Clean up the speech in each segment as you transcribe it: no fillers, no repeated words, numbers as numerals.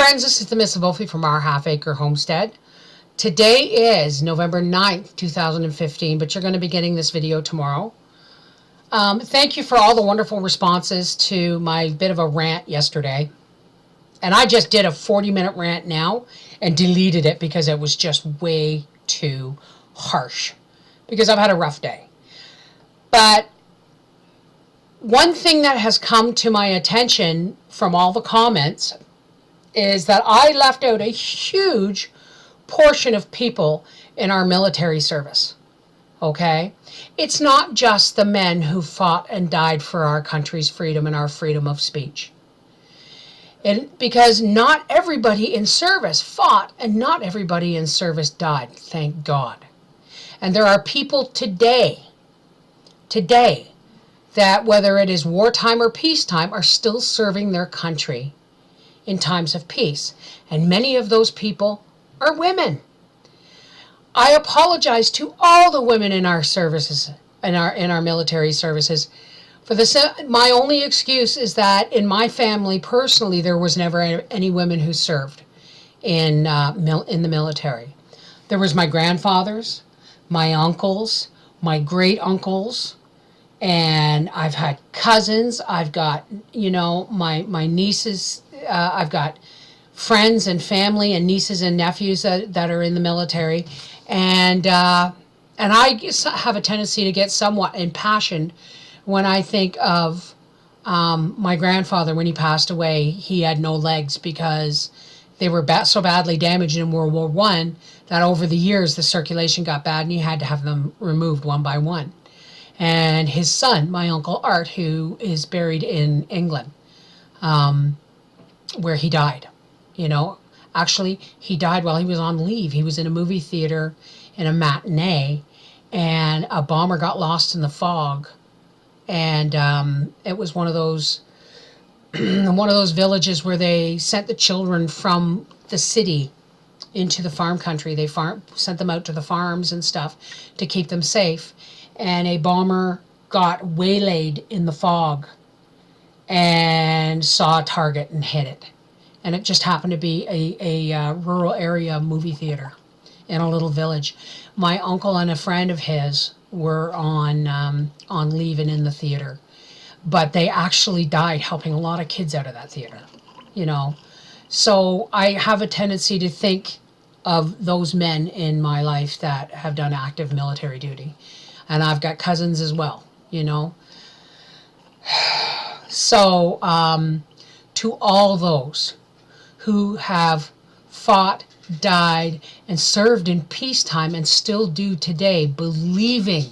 friends, this is the Miss Volfie from our Half Acre Homestead. Today is November 9th, 2015, but you're going to be getting this video tomorrow. Thank you for all the wonderful responses to my bit of a rant yesterday. And I just did a 40-minute rant now and deleted it because it was just way too harsh. Because I've had a rough day. But one thing that has come to my attention from all the comments is that I left out a huge portion of people in our military service. Okay? It's not just the men who fought and died for our country's freedom and our freedom of speech. Because not everybody in service fought and not everybody in service died, thank God. And there are people today, that whether it is wartime or peacetime, are still serving their country in times of peace. And many of those people are women. I apologize to all the women in our services, in our military services. For my only excuse is that in my family, personally, there was never any women who served in the military. There was my grandfathers, my uncles, my great uncles, and I've had cousins. I've got, my nieces. I've got friends and family and nieces and nephews that are in the military, and I have a tendency to get somewhat impassioned when I think of my grandfather. When he passed away, he had no legs because they were so badly damaged in World War I that over the years the circulation got bad and he had to have them removed one by one. And his son, my Uncle Art, who is buried in England, where he died, Actually, he died while he was on leave. He was in a movie theater in a matinee, and a bomber got lost in the fog. And it was one of those villages where they sent the children from the city into the farm country. They sent them out to the farms and stuff to keep them safe. And a bomber got waylaid in the fog and saw a target and hit it. And it just happened to be a rural area movie theater in a little village. My uncle and a friend of his were on leave and in the theater. But they actually died helping a lot of kids out of that theater, So I have a tendency to think of those men in my life that have done active military duty. And I've got cousins as well, So to all those who have fought, died, and served in peacetime and still do today, believing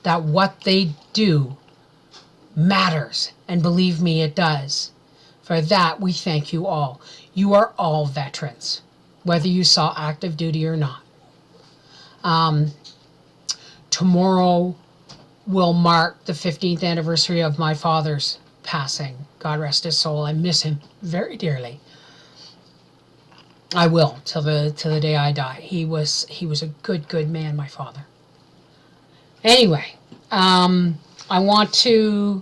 that what they do matters, and believe me, it does. For that, we thank you all. You are all veterans, whether you saw active duty or not. Tomorrow will mark the 15th anniversary of my father's passing. God rest his soul. I miss him very dearly. I will till the day I die. He was a good man, my father. Anyway, I want to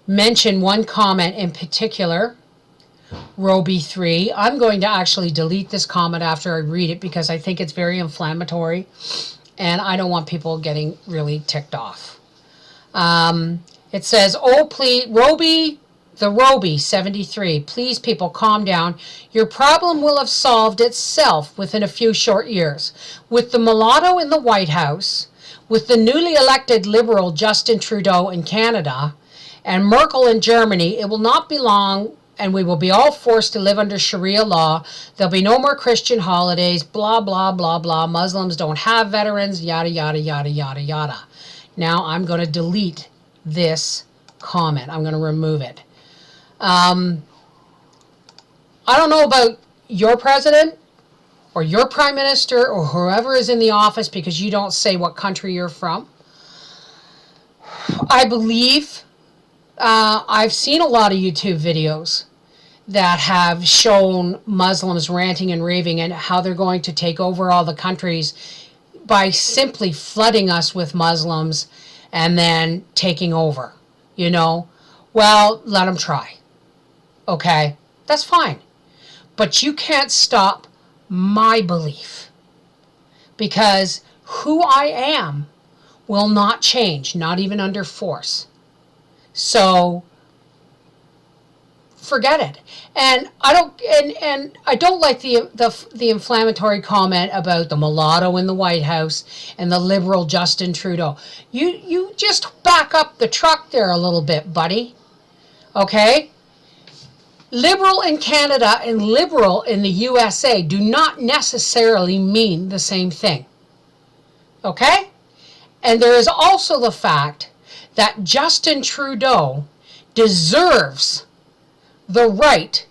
mention one comment in particular, Roby 3. I'm going to actually delete this comment after I read it because I think it's very inflammatory and I don't want people getting really ticked off. It says, "Oh, please, Roby 73, please people calm down. Your problem will have solved itself within a few short years. With the mulatto in the White House, with the newly elected Liberal Justin Trudeau in Canada, and Merkel in Germany, it will not be long and we will be all forced to live under Sharia law. There'll be no more Christian holidays, blah, blah, blah, blah. Muslims don't have veterans, yada, yada, yada, yada, yada." Now I'm going to delete this comment. I'm going to remove it. I don't know about your president or your prime minister or whoever is in the office because you don't say what country you're from. I believe I've seen a lot of YouTube videos that have shown Muslims ranting and raving and how they're going to take over all the countries by simply flooding us with Muslims and then taking over, Well, let them try. Okay, that's fine. But you can't stop my belief, because who I am will not change, not even under force. So forget it. And I don't like the inflammatory comment about the mulatto in the White House and the liberal Justin Trudeau. You just back up the truck there a little bit, buddy. Okay? Liberal in Canada and liberal in the USA do not necessarily mean the same thing. Okay? And there is also the fact that Justin Trudeau deserves the right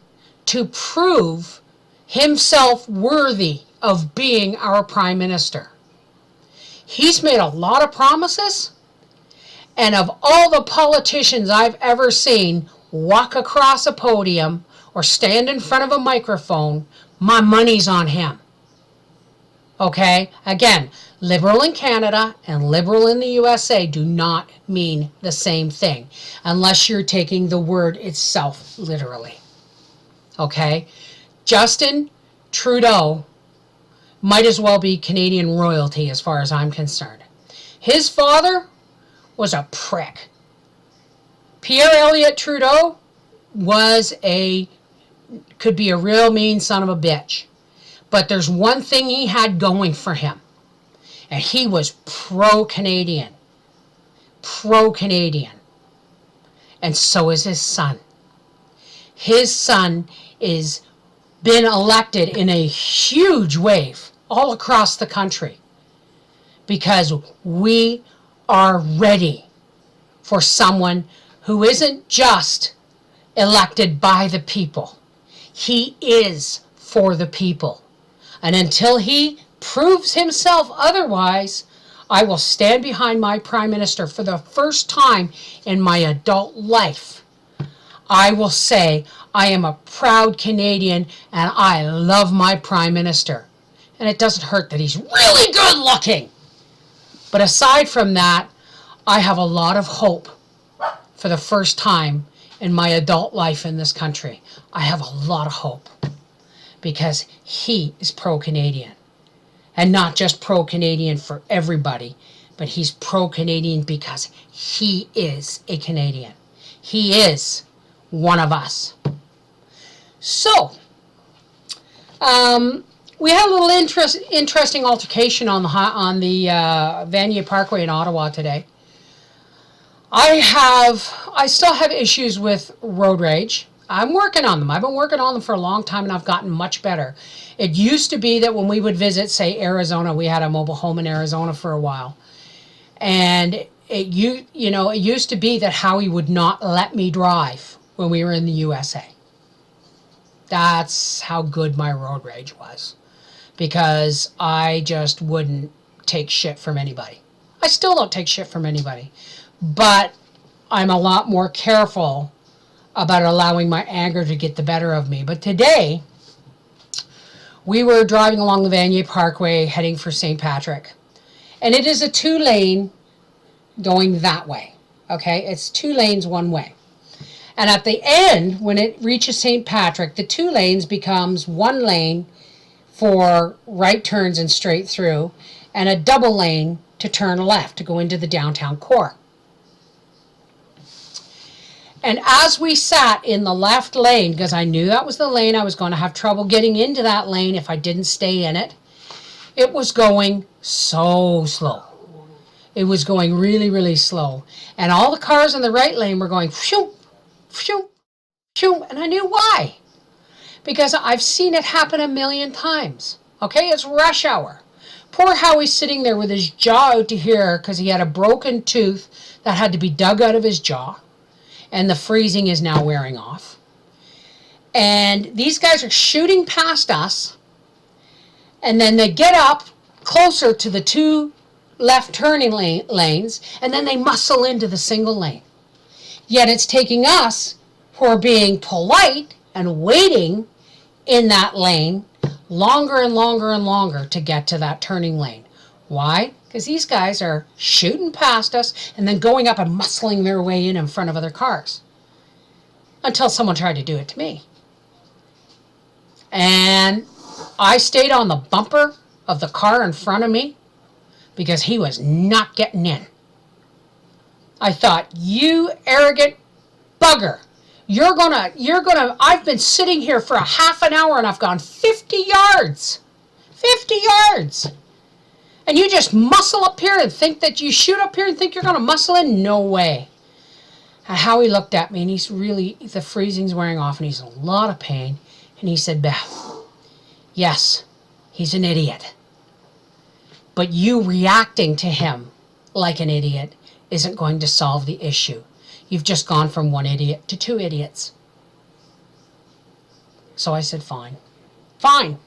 to prove himself worthy of being our Prime Minister. He's made a lot of promises, and of all the politicians I've ever seen walk across a podium or stand in front of a microphone, my money's on him. Okay? Again, liberal in Canada and liberal in the USA do not mean the same thing unless you're taking the word itself literally. Okay? Justin Trudeau might as well be Canadian royalty as far as I'm concerned. His father was a prick. Pierre Elliott Trudeau could be a real mean son of a bitch. But there's one thing he had going for him, and he was pro-Canadian. Pro-Canadian. And so is his son. His son is been elected in a huge wave all across the country because we are ready for someone who isn't just elected by the people. He is for the people. And until he proves himself otherwise, I will stand behind my Prime Minister for the first time in my adult life. I will say I am a proud Canadian and I love my Prime Minister. And it doesn't hurt that he's really good looking. But aside from that, I have a lot of hope for the first time in my adult life in this country. I have a lot of hope because he is pro-Canadian. And not just pro-Canadian for everybody, but he's pro-Canadian because he is a Canadian. He is one of us. So, we had a little interesting altercation on the Vanier Parkway in Ottawa today. I still have issues with road rage. I'm working on them. I've been working on them for a long time, and I've gotten much better. It used to be that when we would visit, say, Arizona, we had a mobile home in Arizona for a while, and it used to be that Howie would not let me drive when we were in the USA. That's how good my road rage was, because I just wouldn't take shit from anybody. I still don't take shit from anybody, but I'm a lot more careful about allowing my anger to get the better of me. But today, we were driving along the Vanier Parkway heading for St. Patrick, and it is a 2-lane going that way. Okay, it's 2 lanes one way. And at the end, when it reaches St. Patrick, the 2 lanes becomes 1 lane for right turns and straight through, and a double lane to turn left to go into the downtown core. And as we sat in the left lane, because I knew that was the lane, I was going to have trouble getting into that lane if I didn't stay in it, it was going so slow. It was going really, really slow. And all the cars in the right lane were going phew, phew, phew, and I knew why. Because I've seen it happen a million times. Okay, it's rush hour. Poor Howie's sitting there with his jaw out to here because he had a broken tooth that had to be dug out of his jaw. And the freezing is now wearing off. And these guys are shooting past us. And then they get up closer to the 2 left turning lanes. And then they muscle into the single lane. Yet it's taking us, who are being polite and waiting in that lane, longer and longer and longer to get to that turning lane. Why? Because these guys are shooting past us and then going up and muscling their way in front of other cars. Until someone tried to do it to me. And I stayed on the bumper of the car in front of me because he was not getting in. I thought, you arrogant bugger. I've been sitting here for a half an hour and I've gone 50 yards. 50 yards. And you just muscle up here and think that you shoot up here and think you're going to muscle in? No way. And Howie looked at me and the freezing's wearing off and he's in a lot of pain. And he said, Beth, yes, he's an idiot. But you reacting to him like an idiot isn't going to solve the issue. You've just gone from one idiot to two idiots. So I said, fine. Fine.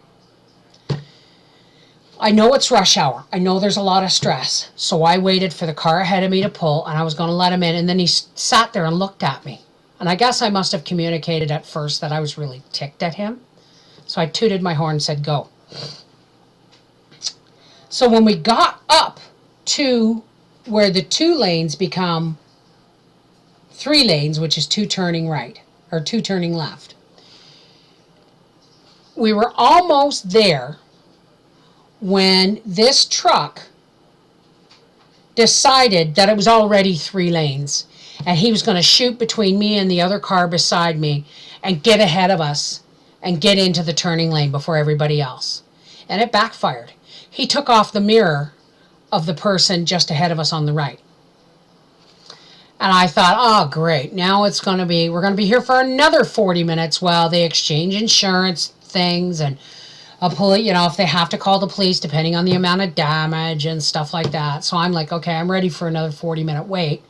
I know it's rush hour. I know there's a lot of stress. So I waited for the car ahead of me to pull, and I was going to let him in. And then he sat there and looked at me. And I guess I must have communicated at first that I was really ticked at him. So I tooted my horn and said, go. So when we got up to where the 2 lanes become 3 lanes, which is 2 turning right, or 2 turning left, we were almost there when this truck decided that it was already 3 lanes and he was going to shoot between me and the other car beside me and get ahead of us and get into the turning lane before everybody else. And it backfired. He took off the mirror of the person just ahead of us on the right. And I thought, oh, great. Now we're going to be here for another 40 minutes while they exchange insurance things and if they have to call the police, depending on the amount of damage and stuff like that. So I'm like, okay, I'm ready for another 40-minute wait.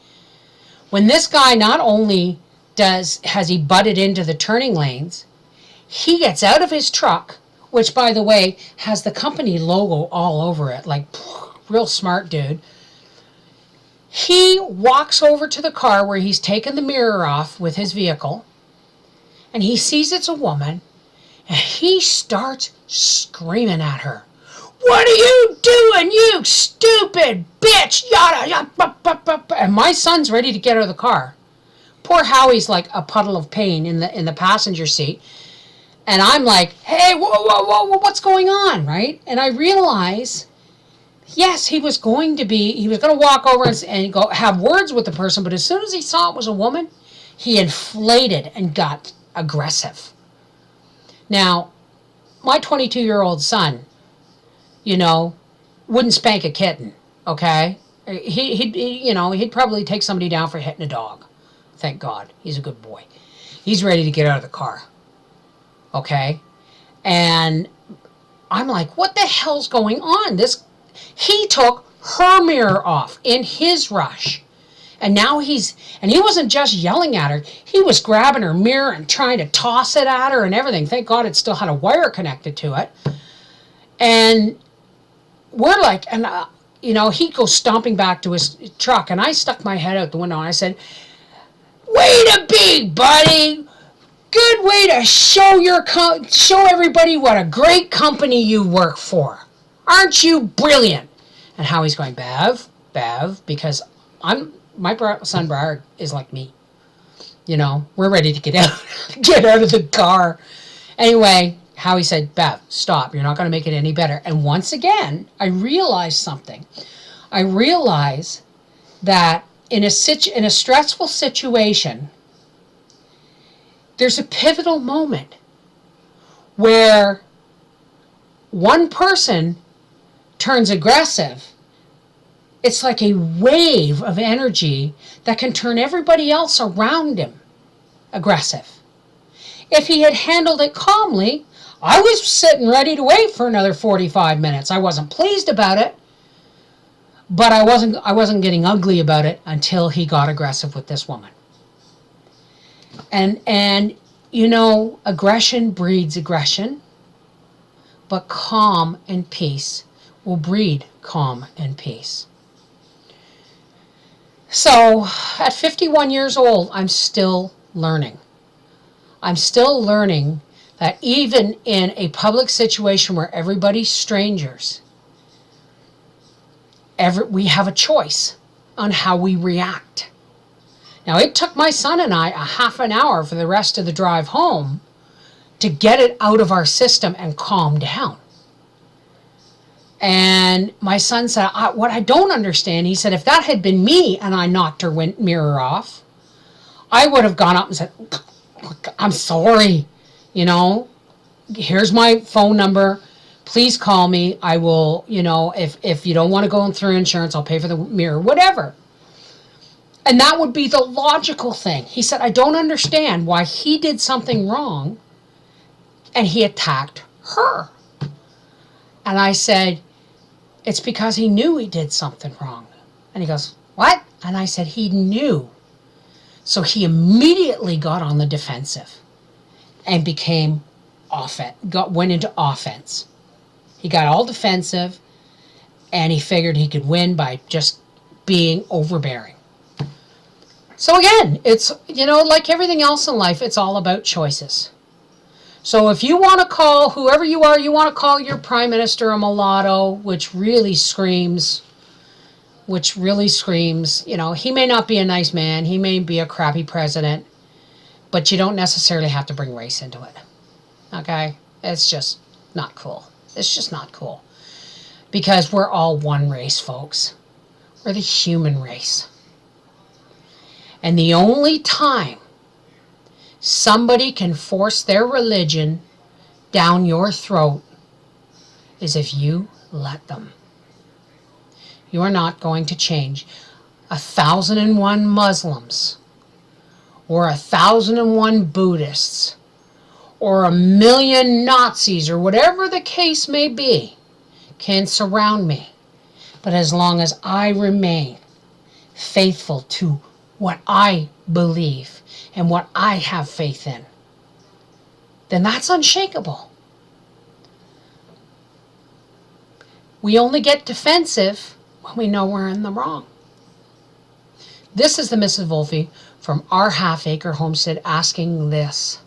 When this guy not only has he butted into the turning lanes, he gets out of his truck, which, by the way, has the company logo all over it, like, real smart dude. He walks over to the car where he's taken the mirror off with his vehicle, and he sees it's a woman, and he starts screaming at her. What are you doing, you stupid bitch? Yada, yada. And my son's ready to get out of the car. Poor Howie's like a puddle of pain in the passenger seat. And I'm like, hey, whoa, what's going on, right? And I realize, yes, he was going to walk over and go have words with the person, but as soon as he saw it was a woman, he inflated and got aggressive. Now, my 22-year-old son, wouldn't spank a kitten, okay? He'd probably take somebody down for hitting a dog. Thank God. He's a good boy. He's ready to get out of the car, okay? And I'm like, what the hell's going on? He took her mirror off in his rush. And now he wasn't just yelling at her. He was grabbing her mirror and trying to toss it at her and everything. Thank God it still had a wire connected to it. And we're like, he goes stomping back to his truck. And I stuck my head out the window and I said, way to be, buddy. Good way to show everybody what a great company you work for. Aren't you brilliant? And Howie's going, Bev, because my son Brad is like me. We're ready to get out of the car. Anyway, Howie said, Bev, stop. You're not going to make it any better. And once again, I realized something. I realized that in a stressful situation, there's a pivotal moment where one person turns aggressive. It's like a wave of energy that can turn everybody else around him aggressive. If he had handled it calmly, I was sitting ready to wait for another 45 minutes. I wasn't pleased about it, but I wasn't getting ugly about it until he got aggressive with this woman. And aggression breeds aggression, but calm and peace will breed calm and peace. So at 51 years old, I'm still learning. I'm still learning that even in a public situation where everybody's strangers, we have a choice on how we react. Now, it took my son and I a half an hour for the rest of the drive home to get it out of our system and calm down. And my son said, what I don't understand, he said, if that had been me and I knocked her mirror off, I would have gone up and said, I'm sorry, here's my phone number. Please call me. I will, if you don't want to go through insurance, I'll pay for the mirror, whatever. And that would be the logical thing. He said, I don't understand why he did something wrong and he attacked her. And I said, it's because he knew he did something wrong. And he goes, what? And I said, he knew. So he immediately got on the defensive and went into offense. He got all defensive and he figured he could win by just being overbearing. So again, it's, like everything else in life, it's all about choices. So if you want to call whoever you are, you want to call your prime minister a mulatto, which really screams, he may not be a nice man, he may be a crappy president, but you don't necessarily have to bring race into it. Okay? It's just not cool. It's just not cool. Because we're all one race, folks. We're the human race. And the only time somebody can force their religion down your throat is if you let them. You are not going to change 1,001 Muslims or 1,001 Buddhists or 1,000,000 Nazis or whatever the case may be can surround me. But as long as I remain faithful to what I believe and what I have faith in, then that's unshakable. We only get defensive when we know we're in the wrong. This is the Mrs. Volfie from our half-acre homestead asking this.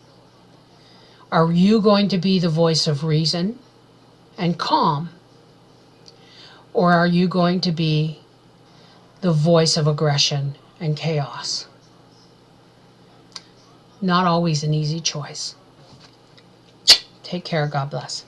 Are you going to be the voice of reason and calm? Or are you going to be the voice of aggression and chaos? Not always an easy choice. Take care. God bless.